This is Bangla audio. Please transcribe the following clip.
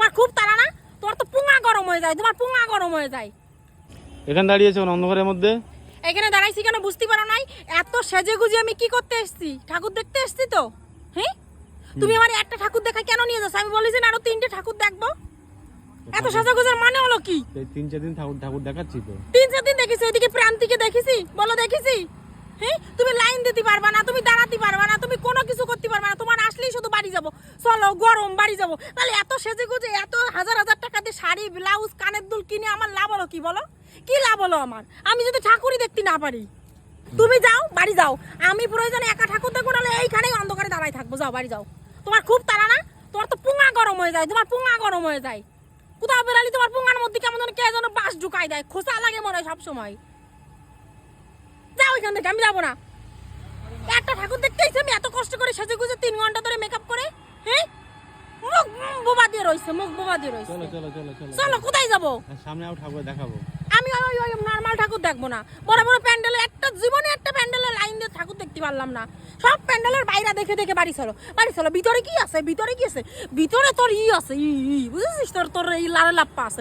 তোমার খুব তাড়া না? তোমার তো পুঙা গরম হয়ে যায়, তোমার পুঙা গরম হয়ে যায়। এখানে দাঁড়িয়েছো অন্ধকারের মধ্যে? এখানে দাঁড়াইছি কেন বুঝতে পারো নাই? এত সেজে গুজে আমি কি করতে এসেছি? ঠাকুর দেখতে এসেছি তো। হ্যাঁ, তুমি আমার একটা ঠাকুর দেখা কেন নিয়ে যাচ্ছ? আমি বলেছি না আরো 3টে ঠাকুর দেখবো। এত সাজাগুজের মানে হলো কি? 3-4 দিন ঠাকুর দেখাচ্ছি তো। 3-4 দিন দেখেছি, ওইদিকে প্রান্তিকে দেখেছি, বলো দেখেছি? হ্যাঁ, তুমি লাইন দিতে পারবা না, তুমি দাঁড়াতে পারবা না, তুমি কোনো কিছু করতে পারবা না, তোমার আসলেই শুধু বাড়ি যাবো, চলো গরম বাড়ি যাবো। তাহলে এত সেজে গুজে এত হাজার হাজার টাকা দিয়ে শাড়ি ব্লাউজ কানের দুল কিনে আমার লাভ হলো কি? বলো কি লাভ হলো আমার? আমি যদি ঠাকুরই দেখতে না পারি। তুমি যাও বাড়ি যাও, আমি প্রয়োজনে একা ঠাকুর দেখবো, নাহলে এইখানেই অন্ধকারে দাঁড়াই থাকবো। যাও বাড়ি যাও, তোমার খুব তাড়া না? তোমার তো পুঙা গরম হয়ে যায়, তোমার পুঙা গরম হয়ে যায়। কোথাও বেরালি তোমার পুঙার মধ্যে কেমন যেন কে যেন বাস ঢুকাই দেয়, খোসা লাগে মনে হয় সবসময়। যাও এখান থেকে, আমি যাবো না। একটা ঠাকুর দেখতে এসে আমি এত কষ্ট করে সেজে গুজে 3 ঘন্টা ধরে মেকআপ করে, হ্যাঁ, মুখ বোবা দিয়ে রয়েছে, মুখ বোবা দিয়ে রয়েছে। চলো চলো চলো চলো চলো কোথায় যাবো? সামনে আও ঠাকুর দেখাবো। আমি ওই নর্মাল ঠাকুর দেখবো না, বড় বড় প্যান্ডেলে একটা জীবনে একটা প্যান্ডেলের লাইন দিয়ে ঠাকুর দেখতে পারলাম না। সব প্যান্ডেলের বাইরে দেখে দেখে বাড়ি চলো, বাড়ি চলো। ভিতরে কি আছে? ভিতরে কি আছে? ভিতরে তোর আছে, বুঝেছিস? তোর এই লাল লাপ্পা আছে।